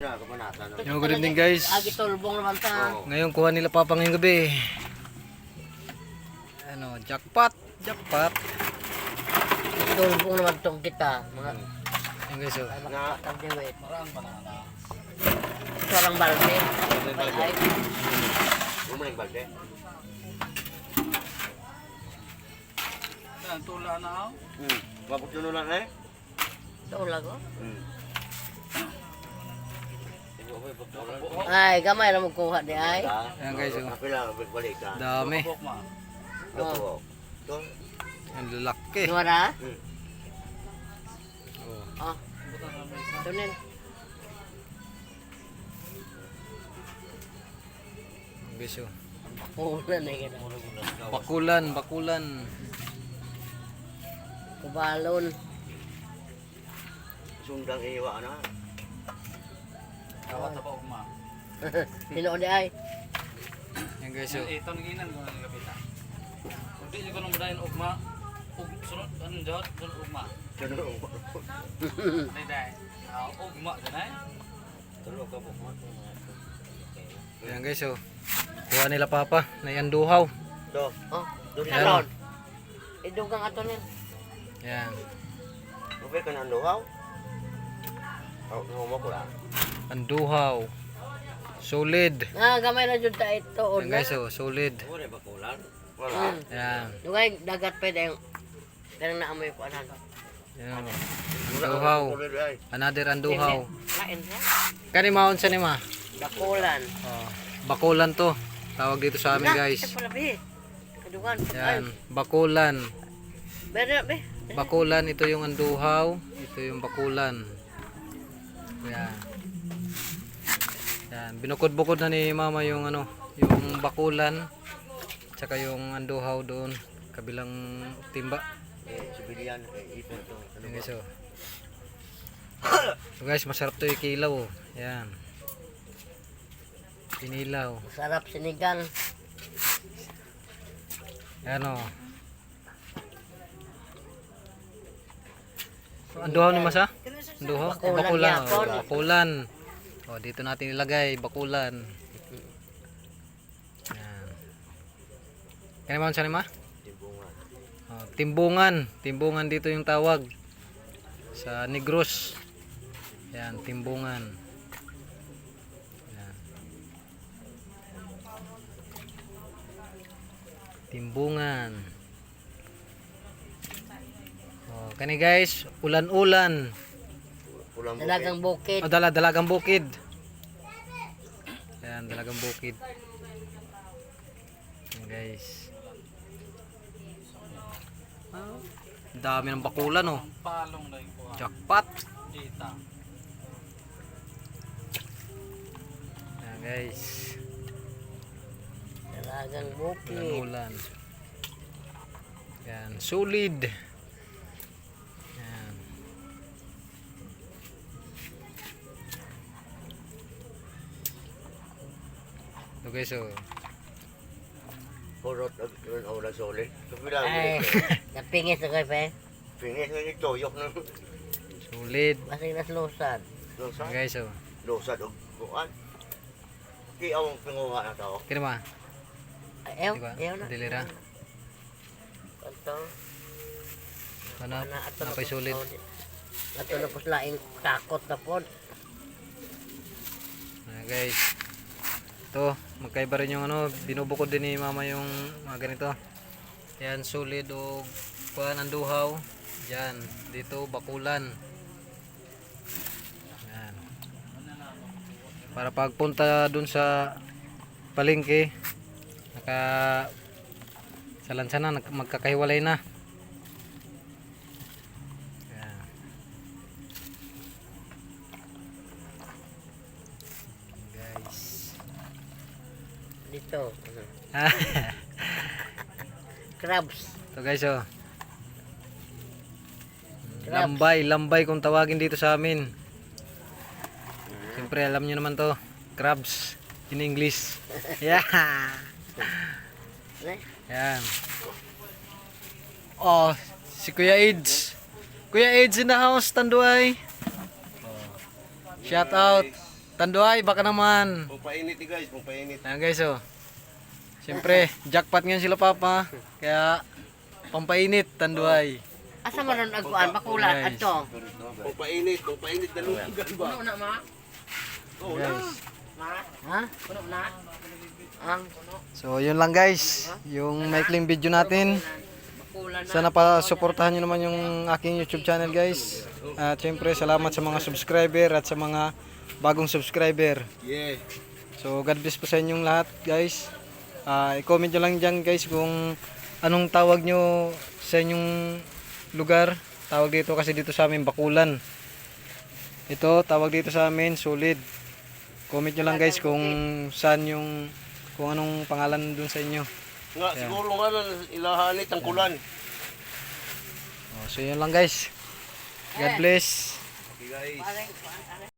Yo, good evening guys. Ngayon kuha nila Papa ngayong gabi. Ano, jackpot. Tulbong naman tong kita. Mga Yan guys, oh. tagdiwit. Sorang balde. Ay, Bumalik balde. Tula na ako. Wapot yun lang eh. tula ko. Ay, gamay na magkuha di ay. Yan guys, oh. Kapila, balik ka. Dami. Ito. Ito. Ang lalaki. Nuara? Oh. Ah. Tunin. Yan guys, oh. Ulan na kita. Bakulan. Kubalon. Sundang iwa na. Kawat na ba ugma? Sino di ay? Yan guys, oh. Ito naginan ko ng kapita. Kung di ko nang madayin ugma, sunod, anong jawad? Sunod ugma. Day. Ugma dyan ay. Tulog ka po. Yan guys, oh. Kuha nila Papa na yan duhaw. Ito. Oh, Doon Yan. salon. Idugang ato nin. Yan. Rupay ka na ang luhaw. Humo ko lang. Ang duhaw. Solid. Ah, gamay na jud ta ito. Yan guys, oh. Solid. Wala ba kulan? Wala. Yan. Dugay dagat pa yung kanang naamoy ko anan. Yan, oh. Duhaw. Another ang duhaw. Lain siya. Kani maon sa nima? Bakulan. Oh. Bakulan to. Tawag dito sa amin guys. Ito pala be. Kadugan. Yan. Bakulan. Better be. Bakulan, ito yung anduhaw. Ito yung bakulan. Yan. Yan. Binukod-bukod na ni Mama yung ano, yung bakulan. Tsaka yung anduhaw doon. Kabilang timba. Sibilian. Ipon ito. Yan guys, oh. So guys, masarap to yung kilaw, oh. Yan. Pinilaw. Sarap sinigang. Yan, oh. Anduhaw ni Masa? Anduhaw? Bakulan Bakulan. yapon. Oh, bakulan. Oh, dito natin ilagay, bakulan. Yan. Kaya naman siya ni Ma? Timbungan. Oh, timbungan. Timbungan dito yung tawag. Sa Negros. Yan, timbungan. Yan. Timbungan. Oh, kani guys, ulan-ulan. Pulang Dalagang bukid. O dalagang bukid. Yan, dalagang bukid. Yan guys. Dami ng bakulan, oh. Ang palong na yung kuha. Jackpot. Kita. Yan guys. Dalagang bukid. Ulan-ulan. Yan, solid. Yan. Ito guys, oh. Purot ang ulan solid. Kapila. Ay, napingis na kayo pa eh. Pinis na ito. Yok na. Solid. Masing naslusan. Yan Lusad. guys, oh. Lusad o buwan. Kiyaw ang pinguha na tao. Kira ma? Ay, ew, Diba? ew na. Dilira. Ito. Ano? Ato Napay solid. Ato na po laing takot na po. Ayan guys. Ito, magkaiba rin yung ano, binubukod din ni Mama yung mga ganito. Yan, solid o kuhan ang duhaw. Yan, dito bakulan. Yan. Para pagpunta dun sa palengke, sa lansanan, magkakahiwalay na. Yan. Guys. Dito. Crabs. Ito guys, oh. Crabs. Lambay kung tawagin dito sa amin. Siyempre alam nyo naman to, crabs in English. Yeah. Yan. Oh, si Kuya Aids. Kuya Aids in the house, Tanduay. Shout out. Tanduay, baka naman. Pampainit eh guys, pampainit. Ayan guys, oh. Siyempre, jackpot ngayon sila papa. Kaya, pampainit, Tanduay. Asa man ron agkuan bakulan Guys. adto. Pampainit na lugan ba? Puno na ma. Oo na. Guys. Ma. Ha? Puno na. Ang So, yun lang guys. Yung maikling video natin. bakulan na. Sana pa suportahan nyo naman yung aking YouTube channel guys. At syempre, salamat sa mga subscriber at sa mga bagong subscriber. Yeah. So, God bless po sa inyong lahat guys. I-comment nyo lang dyan guys kung anong tawag nyo sa inyong lugar. Tawag dito kasi dito sa amin bakulan. Ito, tawag dito sa amin solid. Comment nyo lang guys kung saan yung, kung anong pangalan dun sa inyo. Nga, siguro nga na ilahanit ang kulan. So, yun lang guys. God bless. Okay guys. Parang kuan